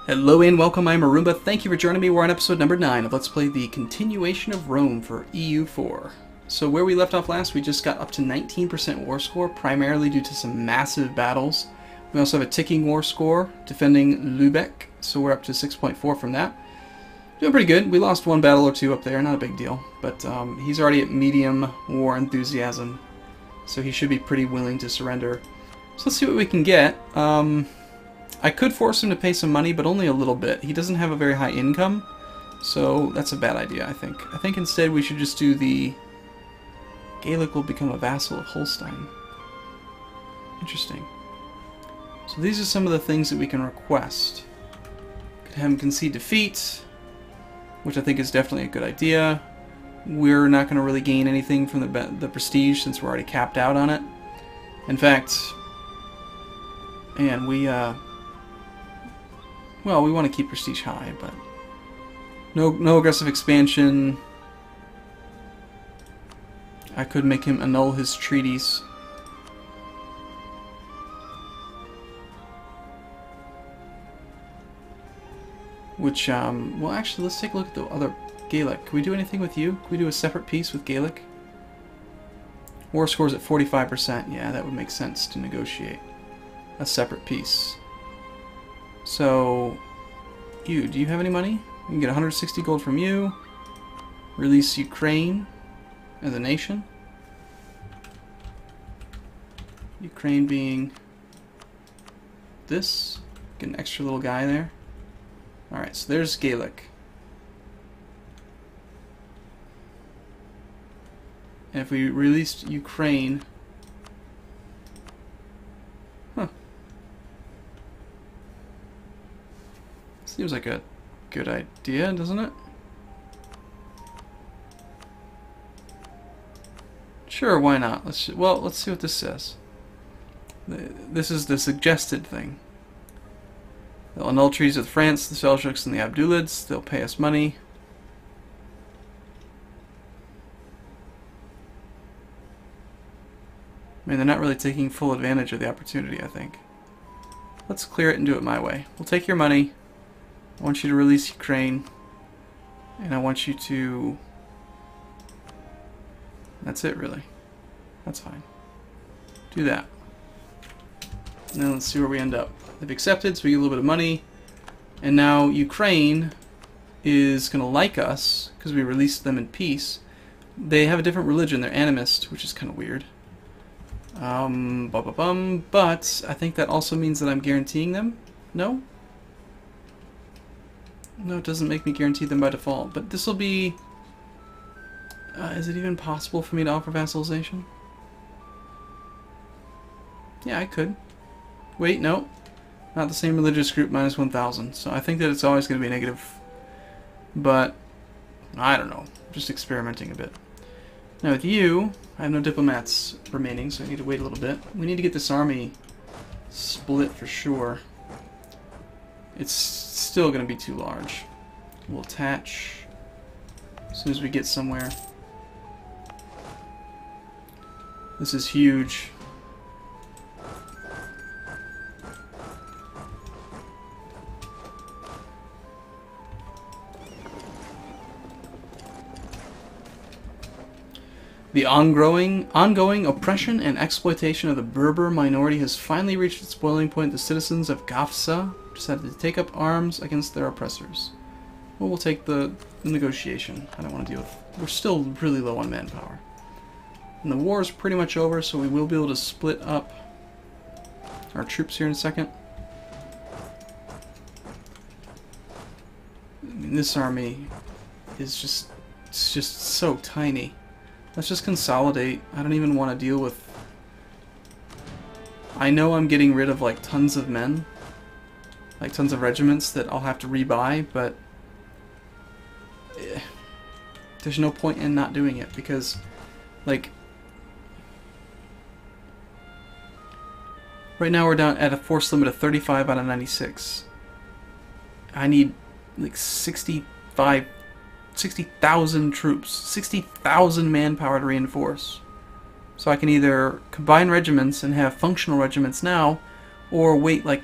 Hello and welcome, I'm Arumba. Thank you for joining me. We're on episode number 9 of Let's Play the Continuation of Rome for EU4. So where we left off last, we just got up to 19% war score, primarily due to some massive battles. We also have a ticking war score, defending Lübeck, so we're up to 6.4 from that. Doing pretty good. We lost one battle or two up there, not a big deal. But he's already at medium war enthusiasm, so he should be pretty willing to surrender. So let's see what we can get. I could force him to pay some money, but only a little bit. He doesn't have a very high income, so that's a bad idea, I think. I think instead we should just do the... Gaelic will become a vassal of Holstein. Interesting. So these are some of the things that we can request. Could have him concede defeat, which I think is definitely a good idea. We're not going to really gain anything from the prestige since we're already capped out on it. In fact, and well, we want to keep prestige high, but no aggressive expansion. I could make him annul his treaties. Which, well, actually, let's take a look at the other Gaelic. Can we do anything with you? Can we do a separate peace with Gaelic? War score's at 45%. Yeah, that would make sense to negotiate a separate peace. So, do you have any money? You can get 160 gold from you. Release Ukraine as a nation. Ukraine being this. Get an extra little guy there. Alright, so there's Gaelic. And if we released Ukraine... Huh. Seems like a good idea, doesn't it? Sure, why not? Let's see what this says. This is the suggested thing. They'll annul treaties with France, the Seljuks, and the Abdulids. They'll pay us money. I mean, they're not really taking full advantage of the opportunity, I think. Let's clear it and do it my way. We'll take your money. I want you to release Ukraine. And I want you to... That's it, really. That's fine. Do that. And then let's see where we end up. They've accepted, so we get a little bit of money. And now Ukraine is going to like us, because we released them in peace. They have a different religion. They're animist, which is kind of weird. But I think that also means that I'm guaranteeing them. No? No, it doesn't make me guarantee them by default. But this will be... is it even possible for me to offer vassalization? Yeah, I could. Wait, no. Not the same religious group, minus 1,000. So I think that it's always going to be negative. But, I don't know. Just experimenting a bit. Now with you, I have no diplomats remaining, so I need to wait a little bit. We need to get this army split for sure. It's still going to be too large. We'll attach as soon as we get somewhere. This is huge. The ongoing oppression and exploitation of the Berber minority has finally reached its boiling point. The citizens of Gafsa decided to take up arms against their oppressors. Well, we'll take the negotiation. I don't want to deal with... We're still really low on manpower. And the war is pretty much over, so we will be able to split up our troops here in a second. I mean, this army is just... It's just so tiny. Let's just consolidate. I don't even want to deal with... I know I'm getting rid of like tons of men. Like tons of regiments that I'll have to rebuy, but... there's no point in not doing it because, like... Right now we're down at a force limit of 35 out of 96. I need like 60,000 troops, 60,000 manpower to reinforce. So I can either combine regiments and have functional regiments now, or wait like,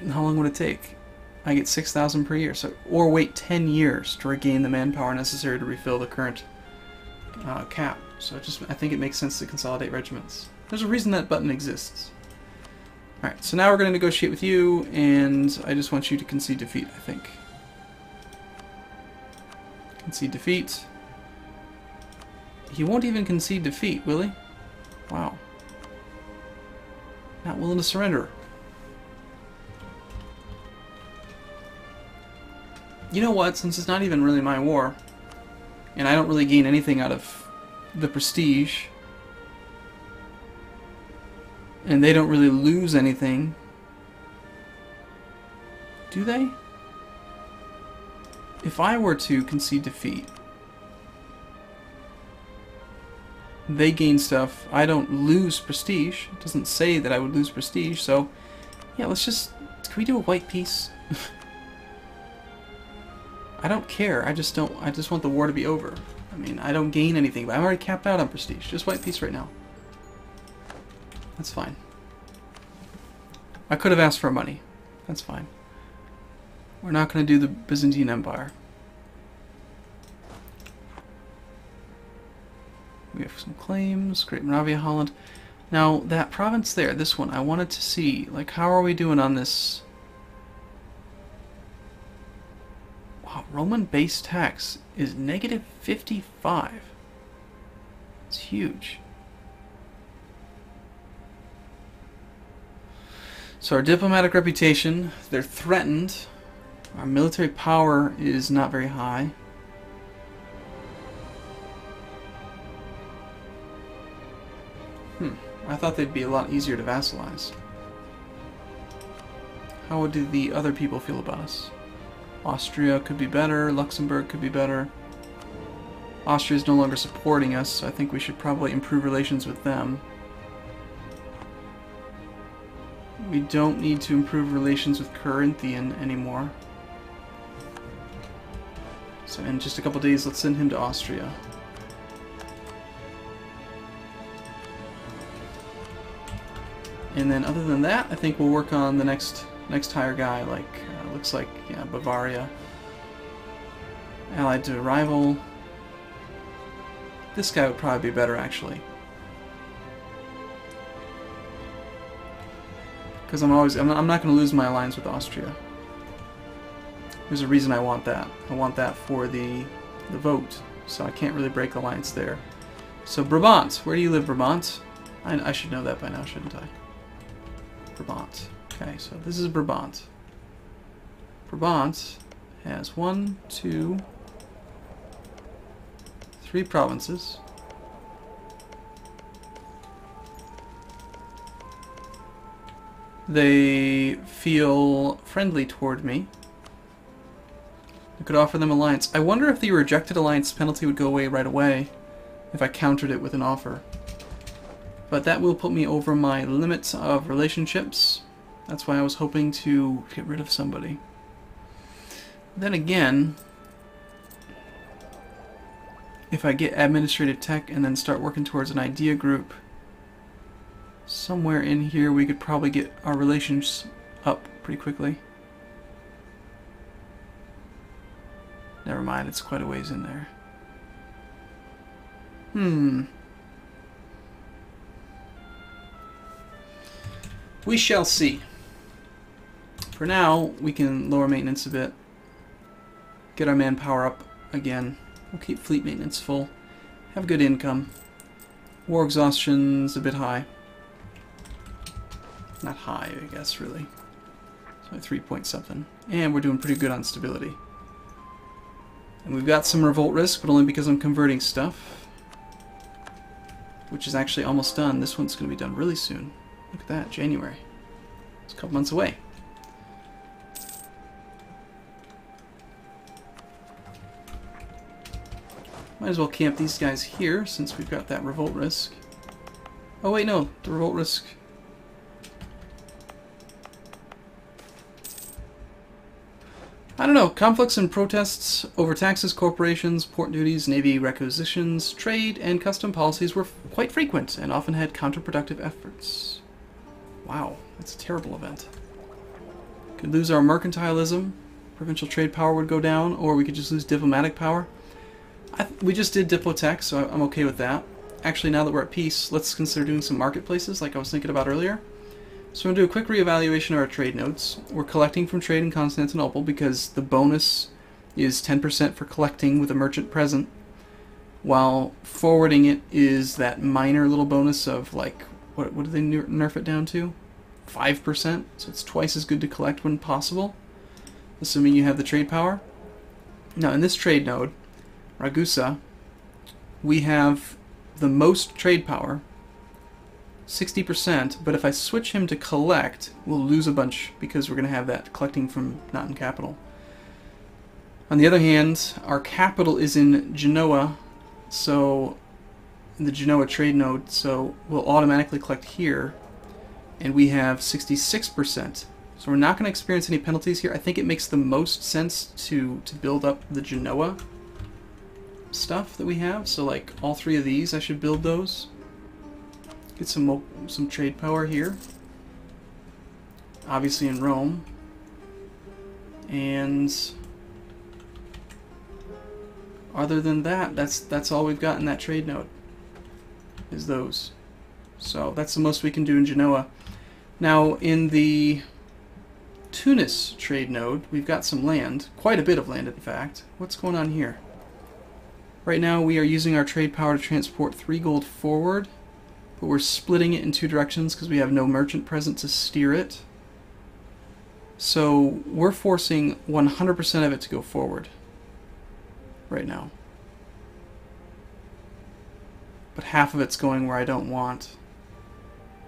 how long would it take? I get 6,000 per year. So, or wait 10 years to regain the manpower necessary to refill the current cap. So I think it makes sense to consolidate regiments. There's a reason that button exists. Alright, so now we're going to negotiate with you, and I just want you to concede defeat, I think. Concede defeat. He won't even concede defeat, will he? Wow. Not willing to surrender. You know what? Since it's not even really my war, and I don't really gain anything out of the prestige, and they don't really lose anything, do they? If I were to concede defeat, they gain stuff. I don't lose prestige. It doesn't say that I would lose prestige, so yeah, let's just... Can we do a white peace? I don't care. I just want the war to be over. I mean, I don't gain anything, but I'm already capped out on prestige. Just white peace right now. That's fine. I could have asked for money. That's fine. We're not going to do the Byzantine Empire. We have some claims. Great Moravia, Holland. Now, that province there, this one, I wanted to see, like, how are we doing on this? Wow, Roman base tax is negative 55. It's huge. So our diplomatic reputation, they're threatened. Our military power is not very high. I thought they'd be a lot easier to vassalize. How would the other people feel about us? Austria could be better, Luxembourg could be better. Austria is no longer supporting us, so I think we should probably improve relations with them. We don't need to improve relations with Corinthian anymore. So in just a couple days, let's send him to Austria. And then other than that, I think we'll work on the next higher guy, like, looks like, yeah, Bavaria. Allied to a rival. This guy would probably be better, actually. Because I'm not going to lose my alliance with Austria. There's a reason I want that. I want that for the vote, so I can't really break alliance there. So Brabant, where do you live, Brabant? I should know that by now, shouldn't I? Brabant. Okay, so this is Brabant. Brabant has 1, 2, 3 provinces. They feel friendly toward me. I could offer them alliance. I wonder if the rejected alliance penalty would go away right away if I countered it with an offer. But that will put me over my limits of relationships. That's why I was hoping to get rid of somebody. Then again, if I get administrative tech and then start working towards an idea group, somewhere in here we could probably get our relations up pretty quickly. Never mind, it's quite a ways in there. We shall see. For now, we can lower maintenance a bit. Get our manpower up again. We'll keep fleet maintenance full. Have good income. War exhaustion's a bit high. Not high, I guess, really. So 3 point something. And we're doing pretty good on stability. And we've got some revolt risk, but only because I'm converting stuff. Which is actually almost done. This one's going to be done really soon. Look at that, January. It's a couple months away. Might as well camp these guys here, since we've got that revolt risk. Oh wait, no, the revolt risk... I don't know, conflicts and protests over taxes, corporations, port duties, navy requisitions, trade, and custom policies were quite frequent and often had counterproductive efforts. Wow, that's a terrible event. Could lose our mercantilism. Provincial trade power would go down, or we could just lose diplomatic power. We just did Diplotech, so I'm okay with that. Actually, now that we're at peace, let's consider doing some marketplaces like I was thinking about earlier. So I'm going to do a quick reevaluation of our trade nodes. We're collecting from trade in Constantinople because the bonus is 10% for collecting with a merchant present, while forwarding it is that minor little bonus of, like, what did they nerf it down to? 5%, so it's twice as good to collect when possible, assuming you have the trade power. Now in this trade node, Ragusa, we have the most trade power, 60%, but if I switch him to collect, we'll lose a bunch because we're going to have that collecting from not in capital. On the other hand, our capital is in Genoa, so in the Genoa trade node, so we'll automatically collect here, and we have 66%. So we're not going to experience any penalties here. I think it makes the most sense to build up the Genoa stuff that we have. So like all three of these, I should build those. Get some trade power here. Obviously in Rome. And other than that, that's all we've got in that trade node, is those. So that's the most we can do in Genoa. Now in the Tunis trade node, we've got some land, quite a bit of land in fact. What's going on here? Right now we are using our trade power to transport 3 gold forward, but we're splitting it in 2 directions because we have no merchant present to steer it. So we're forcing 100% of it to go forward right now. But half of it's going where I don't want.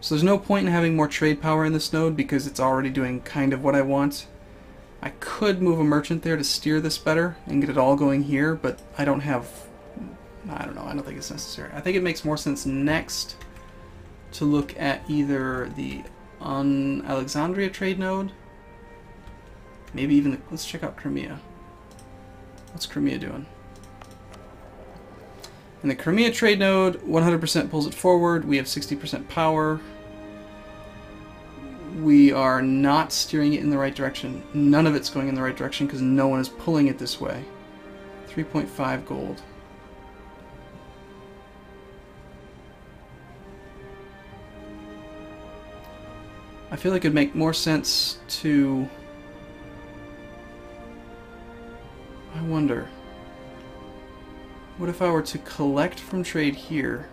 So there's no point in having more trade power in this node because it's already doing kind of what I want. I could move a merchant there to steer this better and get it all going here, but I don't have... I don't know, I don't think it's necessary. I think it makes more sense next to look at either the Alexandria trade node, maybe even let's check out Crimea. What's Crimea doing? In the Crimea trade node, 100% pulls it forward. We have 60% power. We are not steering it in the right direction. None of it's going in the right direction because no one is pulling it this way. 3.5 gold. I feel like it'd make more sense to... I wonder... What if I were to collect from trade here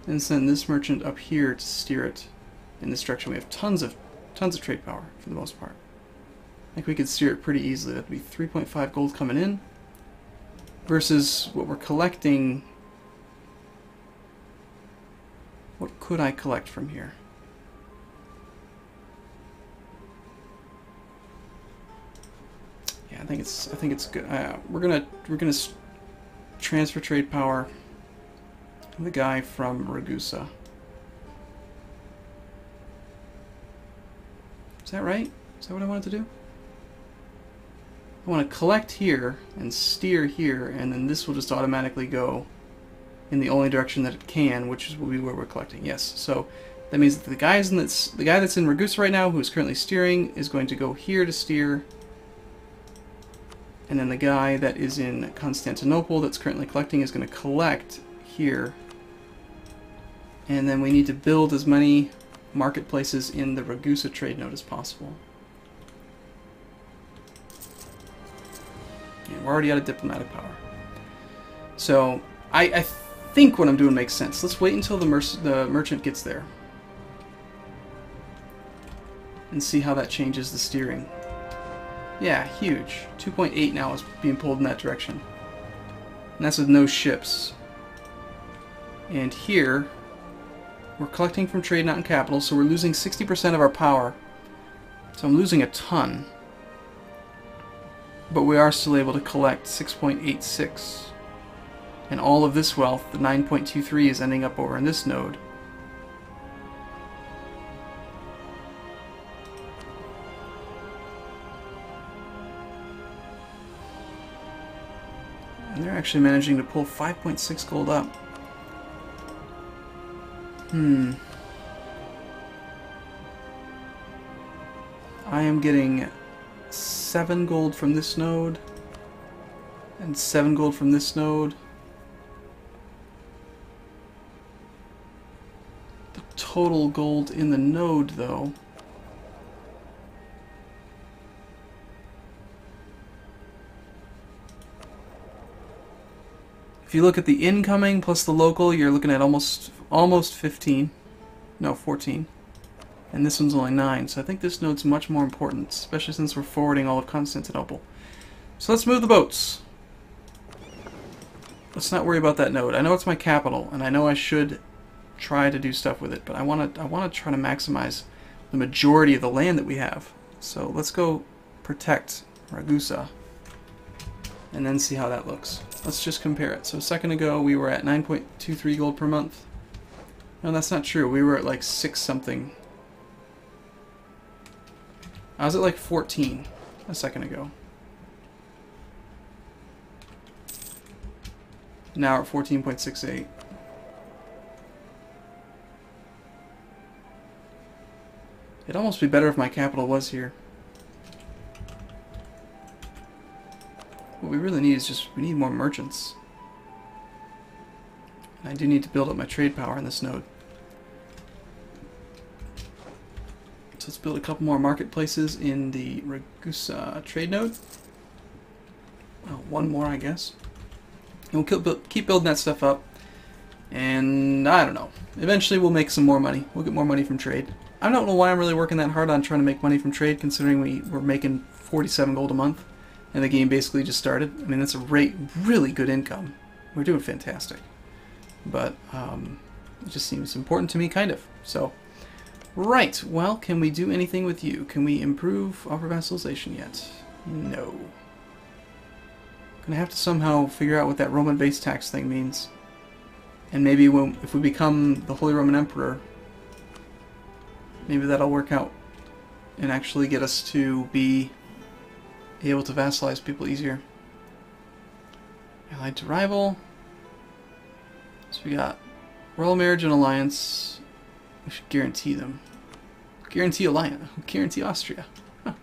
and send this merchant up here to steer it in this direction? We have tons of trade power for the most part. I think we could steer it pretty easily. That'd be 3.5 gold coming in versus what we're collecting. What could I collect from here? Yeah, I think it's good. We're gonna transfer trade power to the guy from Ragusa. Is that right? Is that what I wanted to do? I want to collect here and steer here, and then this will just automatically go in the only direction that it can, which will be where we're collecting. Yes, so that means that the guy that's in Ragusa right now, who is currently steering, is going to go here to steer. And then the guy that is in Constantinople that's currently collecting is going to collect here. And then we need to build as many marketplaces in the Ragusa trade node as possible. And we're already out of diplomatic power. So I think what I'm doing makes sense. Let's wait until the merchant gets there and see how that changes the steering. Yeah, huge. 2.8 now is being pulled in that direction. And that's with no ships. And here, we're collecting from trade, not in capital, so we're losing 60% of our power. So I'm losing a ton. But we are still able to collect 6.86. And all of this wealth, the 9.23, is ending up over in this node. And they're actually managing to pull 5.6 gold up. I am getting 7 gold from this node and 7 gold from this node. The total gold in the node, though, if you look at the incoming plus the local, you're looking at almost 15. No, 14. And this one's only 9, so I think this node's much more important, especially since we're forwarding all of Constantinople. So let's move the boats. Let's not worry about that node. I know it's my capital, and I know I should try to do stuff with it, but I want to try to maximize the majority of the land that we have. So let's go protect Ragusa, and then see how that looks. Let's just compare it. So a second ago we were at 9.23 gold per month. No, that's not true. We were at like 6 something. I was at like 14 a second ago. Now we're at 14.68. It'd almost be better if my capital was here. What we really need is just, we need more merchants. And I do need to build up my trade power in this node. So let's build a couple more marketplaces in the Ragusa trade node. Oh, one more, I guess. And we'll keep building that stuff up. And I don't know. Eventually we'll make some more money. We'll get more money from trade. I don't know why I'm really working that hard on trying to make money from trade, considering we're making 47 gold a month. And the game basically just started. I mean, that's a really good income. We're doing fantastic. But it just seems important to me, kind of. So, right. Well, can we do anything with you? Can we improve our vassalization yet? No. Gonna have to somehow figure out what that Roman base tax thing means. And maybe if we become the Holy Roman Emperor, maybe that'll work out and actually get us to be able to vassalize people easier. Allied to rival. So we got royal marriage and alliance. We should guarantee them. Guarantee alliance. Guarantee Austria. Huh.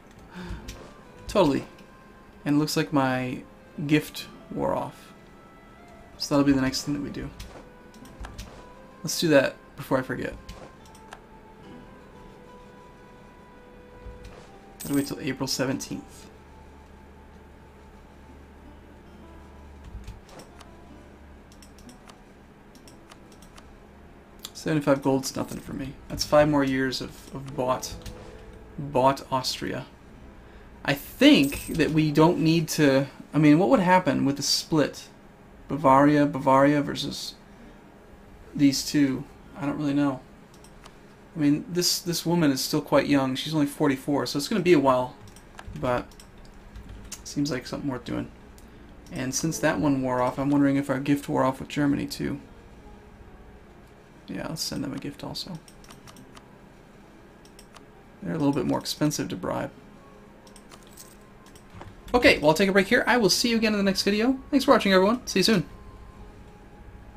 Totally. And it looks like my gift wore off. So that'll be the next thing that we do. Let's do that before I forget. Gotta wait till April 17th. $75 gold's nothing for me. That's 5 more years of bought Austria. I think that we don't need to... I mean, what would happen with the split? Bavaria versus these two? I don't really know. I mean, this woman is still quite young. She's only 44, so it's going to be a while. But it seems like something worth doing. And since that one wore off, I'm wondering if our gift wore off with Germany too. Yeah, let's send them a gift also. They're a little bit more expensive to bribe. Okay, well, I'll take a break here. I will see you again in the next video. Thanks for watching, everyone. See you soon.